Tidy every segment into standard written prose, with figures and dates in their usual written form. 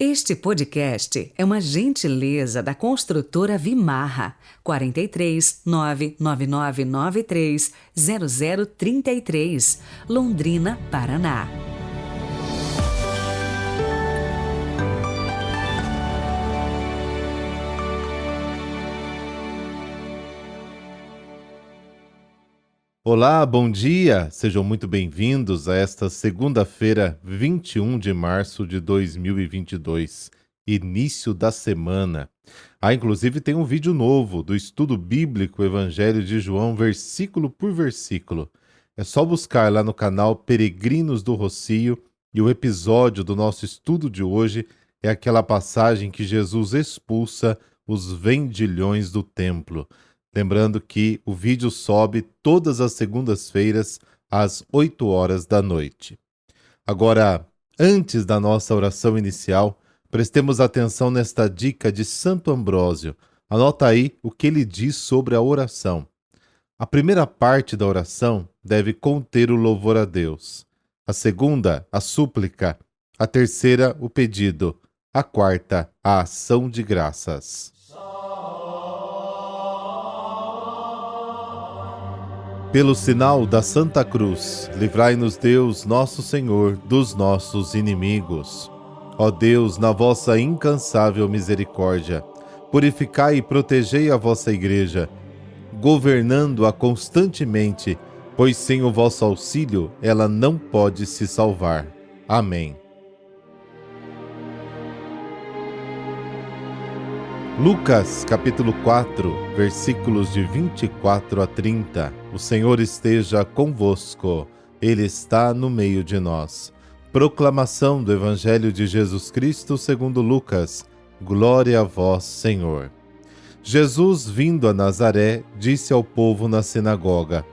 Este podcast é uma gentileza da construtora Vimarra, 43 99993 0033, Londrina, Paraná. Olá, bom dia! Sejam muito bem-vindos a esta segunda-feira, 21 de março de 2022, início da semana. Inclusive tem um vídeo novo do estudo bíblico Evangelho de João, versículo por versículo. É só buscar lá no canal Peregrinos do Rocio e o episódio do nosso estudo de hoje é aquela passagem que Jesus expulsa os vendilhões do templo. Lembrando que o vídeo sobe todas as segundas-feiras, às 8 horas da noite. Agora, antes da nossa oração inicial, prestemos atenção nesta dica de Santo Ambrósio. Anota aí o que ele diz sobre a oração. A primeira parte da oração deve conter o louvor a Deus. A segunda, a súplica. A terceira, o pedido. A quarta, a ação de graças. Pelo sinal da Santa Cruz, livrai-nos Deus, nosso Senhor, dos nossos inimigos. Ó Deus, na vossa incansável misericórdia, purificai e protegei a vossa Igreja, governando-a constantemente, pois sem o vosso auxílio ela não pode se salvar. Amém. Lucas, capítulo 4, versículos de 24 a 30. O Senhor esteja convosco, Ele está no meio de nós. Proclamação do Evangelho de Jesus Cristo segundo Lucas. Glória a vós, Senhor. Jesus, vindo a Nazaré, disse ao povo na sinagoga: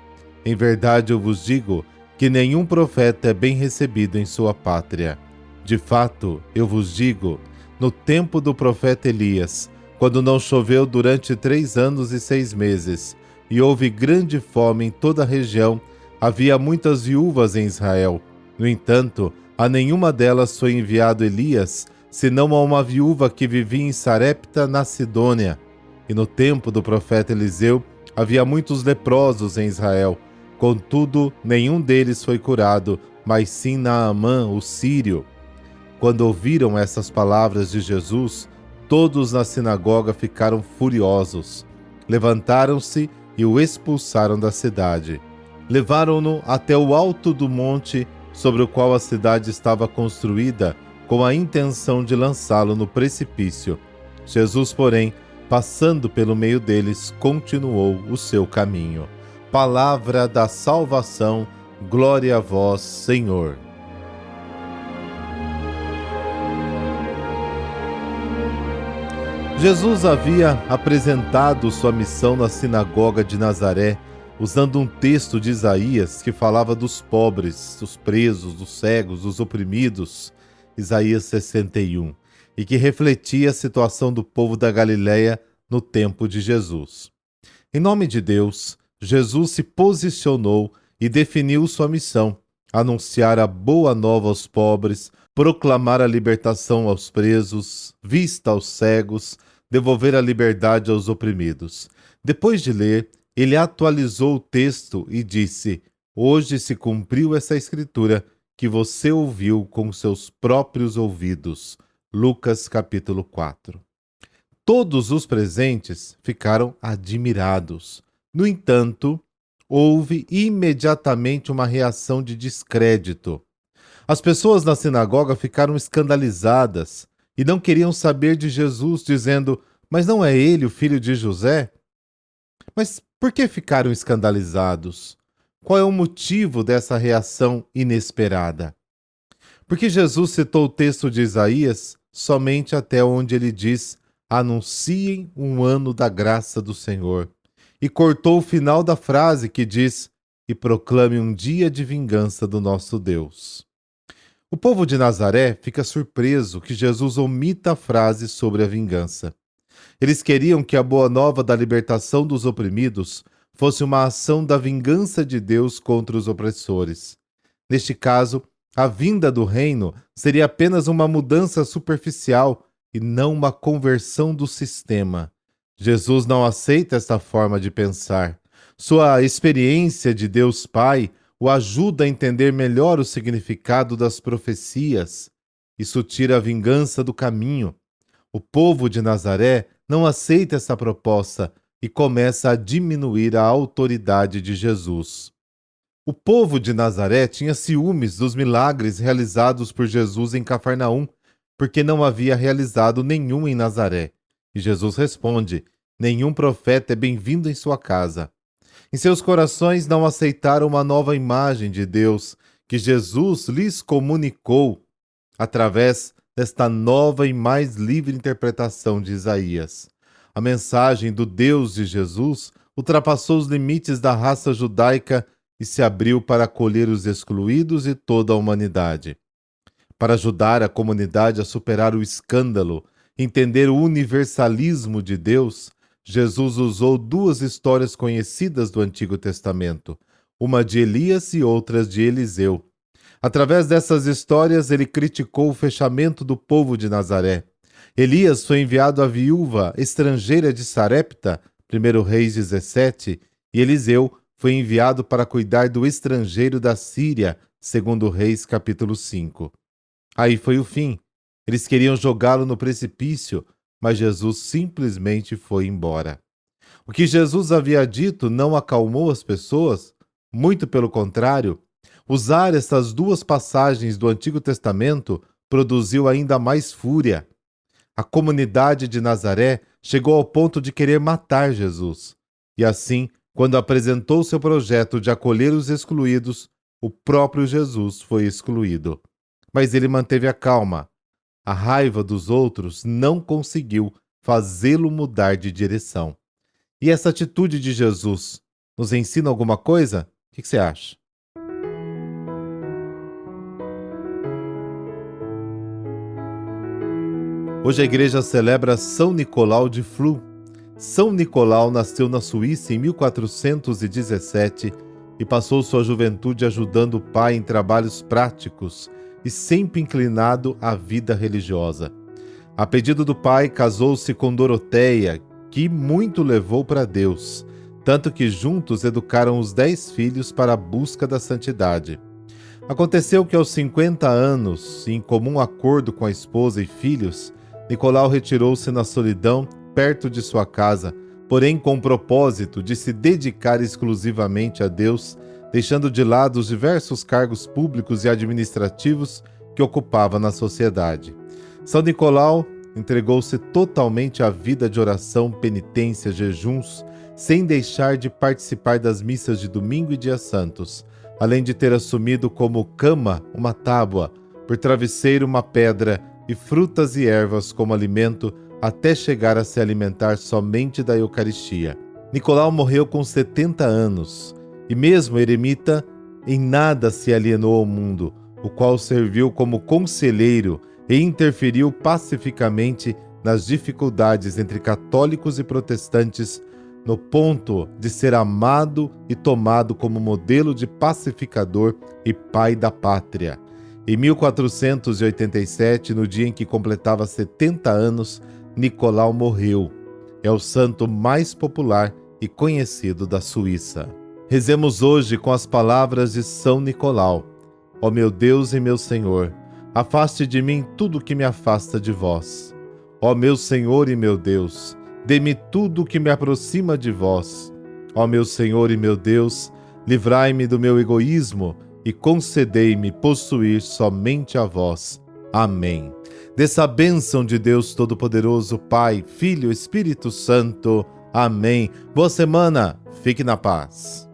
Em verdade eu vos digo que nenhum profeta é bem recebido em sua pátria. De fato, eu vos digo, no tempo do profeta Elias, quando não choveu durante 3 anos e 6 meses, e houve grande fome em toda a região, havia muitas viúvas em Israel. No entanto, a nenhuma delas foi enviado Elias, senão a uma viúva que vivia em Sarepta, na Sidônia. E no tempo do profeta Eliseu, havia muitos leprosos em Israel. Contudo, nenhum deles foi curado, mas sim Naamã, o sírio. Quando ouviram essas palavras de Jesus, todos na sinagoga ficaram furiosos. Levantaram-se e o expulsaram da cidade. Levaram-no até o alto do monte sobre o qual a cidade estava construída, com a intenção de lançá-lo no precipício. Jesus, porém, passando pelo meio deles, continuou o seu caminho. Palavra da salvação, glória a vós, Senhor. Jesus havia apresentado sua missão na sinagoga de Nazaré, usando um texto de Isaías que falava dos pobres, dos presos, dos cegos, dos oprimidos, Isaías 61, e que refletia a situação do povo da Galileia no tempo de Jesus. Em nome de Deus, Jesus se posicionou e definiu sua missão: anunciar a boa nova aos pobres, proclamar a libertação aos presos, vista aos cegos, devolver a liberdade aos oprimidos. Depois de ler, ele atualizou o texto e disse: Hoje se cumpriu essa escritura que você ouviu com seus próprios ouvidos. Lucas capítulo 4. Todos os presentes ficaram admirados. No entanto, houve imediatamente uma reação de descrédito. As pessoas na sinagoga ficaram escandalizadas e não queriam saber de Jesus, dizendo: Mas não é ele o filho de José? Mas por que ficaram escandalizados? Qual é o motivo dessa reação inesperada? Porque Jesus citou o texto de Isaías somente até onde ele diz: Anunciem um ano da graça do Senhor. E cortou o final da frase que diz: E proclame um dia de vingança do nosso Deus. O povo de Nazaré fica surpreso que Jesus omita a frase sobre a vingança. Eles queriam que a boa nova da libertação dos oprimidos fosse uma ação da vingança de Deus contra os opressores. Neste caso, A vinda do reino seria apenas uma mudança superficial e não uma conversão do sistema. Jesus não aceita esta forma de pensar. Sua experiência de Deus Pai o ajuda a entender melhor o significado das profecias. Isso tira a vingança do caminho. O povo de Nazaré não aceita essa proposta e começa a diminuir a autoridade de Jesus. O povo de Nazaré tinha ciúmes dos milagres realizados por Jesus em Cafarnaum, porque não havia realizado nenhum em Nazaré. E Jesus responde: nenhum profeta é bem-vindo em sua casa. Em seus corações não aceitaram uma nova imagem de Deus que Jesus lhes comunicou através desta nova e mais livre interpretação de Isaías. A mensagem do Deus de Jesus ultrapassou os limites da raça judaica e se abriu para acolher os excluídos e toda a humanidade. Para ajudar a comunidade a superar o escândalo, entender o universalismo de Deus, Jesus usou duas histórias conhecidas do Antigo Testamento, uma de Elias e outra de Eliseu. Através dessas histórias, ele criticou o fechamento do povo de Nazaré. Elias foi enviado à viúva estrangeira de Sarepta, 1 Reis 17, e Eliseu foi enviado para cuidar do estrangeiro da Síria, 2 Reis capítulo 5. Aí foi o fim. Eles queriam jogá-lo no precipício, mas Jesus simplesmente foi embora. O que Jesus havia dito não acalmou as pessoas, muito pelo contrário. Usar essas duas passagens do Antigo Testamento produziu ainda mais fúria. A comunidade de Nazaré chegou ao ponto de querer matar Jesus. E assim, quando apresentou seu projeto de acolher os excluídos, o próprio Jesus foi excluído. Mas ele manteve a calma. A raiva dos outros não conseguiu fazê-lo mudar de direção. E essa atitude de Jesus nos ensina alguma coisa? O que você acha? Hoje a igreja celebra São Nicolau de Flue. São Nicolau nasceu na Suíça em 1417 e passou sua juventude ajudando o pai em trabalhos práticos e sempre inclinado à vida religiosa. A pedido do pai, casou-se com Doroteia, que muito levou para Deus, tanto que juntos educaram os 10 filhos para a busca da santidade. Aconteceu que aos 50 anos, em comum acordo com a esposa e filhos, Nicolau retirou-se na solidão perto de sua casa, porém com o propósito de se dedicar exclusivamente a Deus, deixando de lado os diversos cargos públicos e administrativos que ocupava na sociedade. São Nicolau entregou-se totalmente à vida de oração, penitência, jejuns, sem deixar de participar das missas de domingo e dias santos, além de ter assumido como cama uma tábua, por travesseiro uma pedra e frutas e ervas como alimento, até chegar a se alimentar somente da Eucaristia. Nicolau morreu com 70 anos, e mesmo eremita, em nada se alienou ao mundo, o qual serviu como conselheiro e interferiu pacificamente nas dificuldades entre católicos e protestantes, no ponto de ser amado e tomado como modelo de pacificador e pai da pátria. Em 1487, no dia em que completava 70 anos, Nicolau morreu. É o santo mais popular e conhecido da Suíça. Rezemos hoje com as palavras de São Nicolau. Ó meu Deus e meu Senhor, afaste de mim tudo que me afasta de vós. Ó meu Senhor e meu Deus, dê-me tudo que me aproxima de vós. Ó meu Senhor e meu Deus, livrai-me do meu egoísmo e concedei-me possuir somente a vós. Amém. Dessa bênção de Deus Todo-Poderoso, Pai, Filho e Espírito Santo. Amém. Boa semana. Fique na paz.